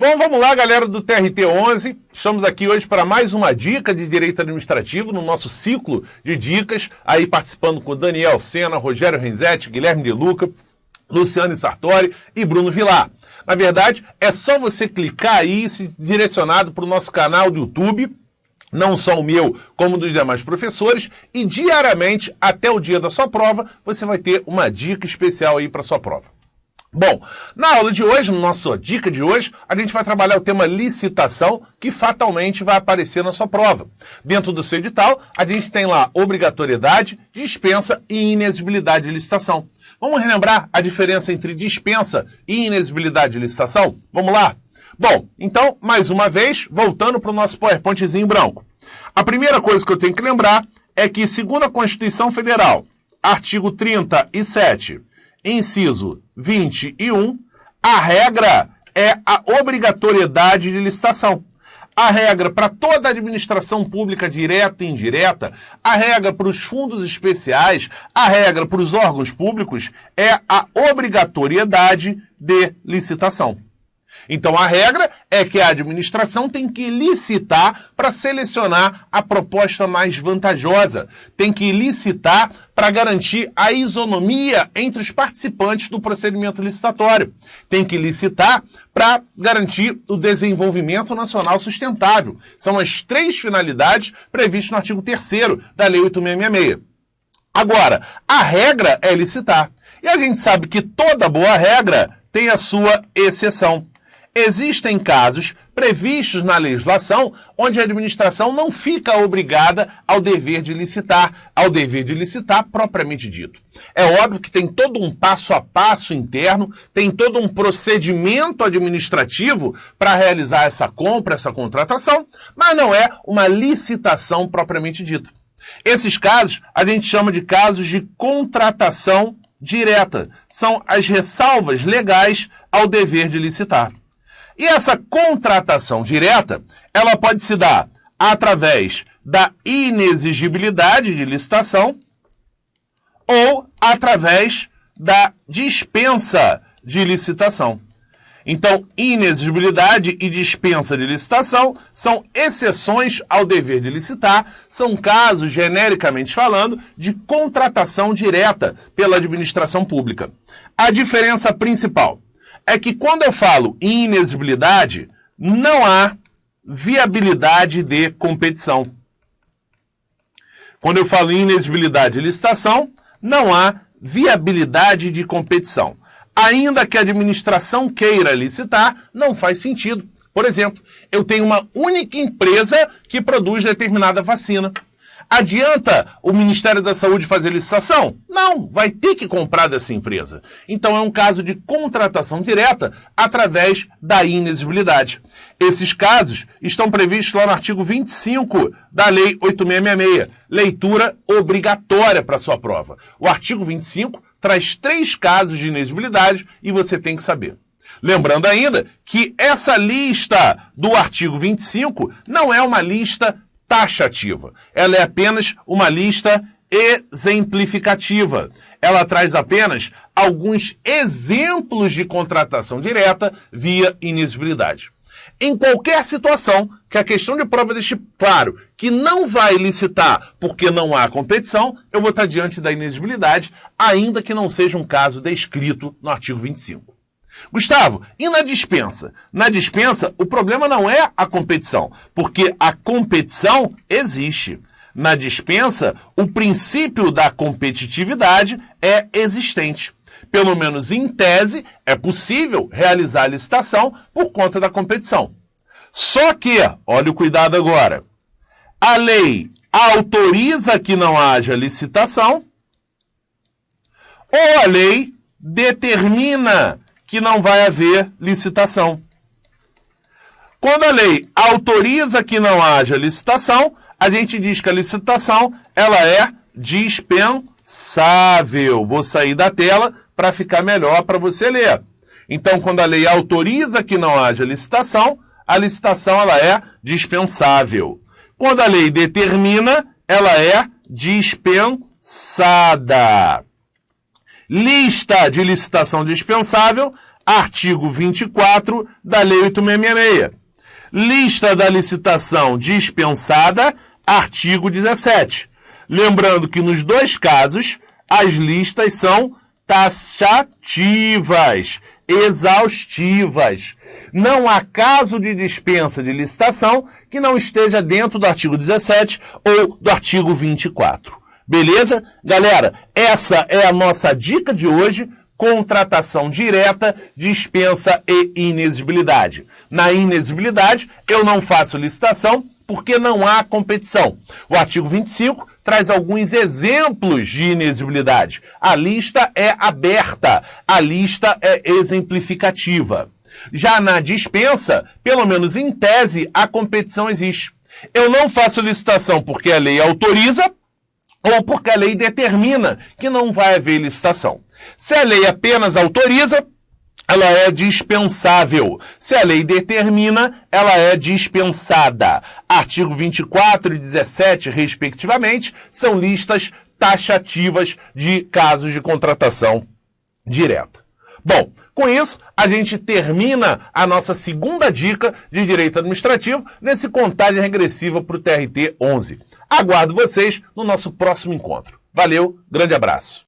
Bom, vamos lá, galera do TRT11. Estamos aqui hoje para mais uma dica de direito administrativo no nosso ciclo de dicas, aí participando com Daniel Sena, Rogério Renzetti, Guilherme De Luca, Luciane Sartori e Bruno Vilar. Na verdade, é só você clicar aí, se direcionado para o nosso canal do YouTube, não só o meu, como dos demais professores, e diariamente, até o dia da sua prova, você vai ter uma dica especial aí para sua prova. Bom, na aula de hoje, na nossa dica de hoje, a gente vai trabalhar o tema licitação, que fatalmente vai aparecer na sua prova. Dentro do seu edital, a gente tem lá obrigatoriedade, dispensa e inexigibilidade de licitação. Vamos relembrar a diferença entre dispensa e inexigibilidade de licitação? Vamos lá? Bom, então, mais uma vez, voltando para o nosso PowerPointzinho branco. A primeira coisa que eu tenho que lembrar é que, segundo a Constituição Federal, artigo 37, inciso 21, a regra é a obrigatoriedade de licitação. A regra para toda a administração pública direta e indireta, a regra para os fundos especiais, a regra para os órgãos públicos é a obrigatoriedade de licitação. Então, a regra é que a administração tem que licitar para selecionar a proposta mais vantajosa. Tem que licitar para garantir a isonomia entre os participantes do procedimento licitatório. Tem que licitar para garantir o desenvolvimento nacional sustentável. São as três finalidades previstas no artigo 3º da Lei 8666. Agora, a regra é licitar. E a gente sabe que toda boa regra tem a sua exceção. Existem casos previstos na legislação onde a administração não fica obrigada ao dever de licitar propriamente dito. É óbvio que tem todo um passo a passo interno, tem todo um procedimento administrativo para realizar essa compra, essa contratação, mas não é uma licitação propriamente dita. Esses casos a gente chama de casos de contratação direta. São as ressalvas legais ao dever de licitar. E essa contratação direta, ela pode se dar através da inexigibilidade de licitação ou através da dispensa de licitação. Então, inexigibilidade e dispensa de licitação são exceções ao dever de licitar, são casos, genericamente falando, de contratação direta pela administração pública. A diferença principal é que quando eu falo em inexigibilidade, não há viabilidade de competição. Quando eu falo em inexigibilidade de licitação, não há viabilidade de competição. Ainda que a administração queira licitar, não faz sentido. Por exemplo, eu tenho uma única empresa que produz determinada vacina. Adianta o Ministério da Saúde fazer licitação? Não, vai ter que comprar dessa empresa. Então é um caso de contratação direta através da inexigibilidade. Esses casos estão previstos lá no artigo 25 da Lei 8666, leitura obrigatória para sua prova. O artigo 25 traz 3 casos de inexigibilidade e você tem que saber. Lembrando ainda que essa lista do artigo 25 não é uma lista taxativa. Ela é apenas uma lista exemplificativa. Ela traz apenas alguns exemplos de contratação direta via inexigibilidade. Em qualquer situação que a questão de prova deixe claro que não vai licitar porque não há competição, eu vou estar diante da inexigibilidade, ainda que não seja um caso descrito no artigo 25. Gustavo, e na dispensa? Na dispensa, o problema não é a competição, porque a competição existe. Na dispensa, o princípio da competitividade é existente. Pelo menos em tese, é possível realizar a licitação por conta da competição. Só que, olha o cuidado agora, a lei autoriza que não haja licitação ou a lei determina que não vai haver licitação. Quando a lei autoriza que não haja licitação, a gente diz que a licitação ela é dispensável. Vou sair da tela para ficar melhor para você ler. Então, quando a lei autoriza que não haja licitação, a licitação ela é dispensável. Quando a lei determina, ela é dispensada. Lista de licitação dispensável, Artigo 24 da Lei 8666. Lista da licitação dispensada, artigo 17. Lembrando que nos dois casos, as listas são taxativas, exaustivas. Não há caso de dispensa de licitação que não esteja dentro do artigo 17 ou do artigo 24. Beleza? Galera, essa é a nossa dica de hoje. Contratação direta, dispensa e inexigibilidade. Na inexigibilidade, eu não faço licitação porque não há competição. O artigo 25 traz alguns exemplos de inexigibilidade. A lista é aberta, a lista é exemplificativa. Já na dispensa, pelo menos em tese, a competição existe. Eu não faço licitação porque a lei autoriza ou porque a lei determina que não vai haver licitação. Se a lei apenas autoriza, ela é dispensável. Se a lei determina, ela é dispensada. Artigo 24 e 17, respectivamente, são listas taxativas de casos de contratação direta. Bom, com isso, a gente termina a nossa segunda dica de direito administrativo nesse contagem regressiva para o TRT 11. Aguardo vocês no nosso próximo encontro. Valeu, grande abraço.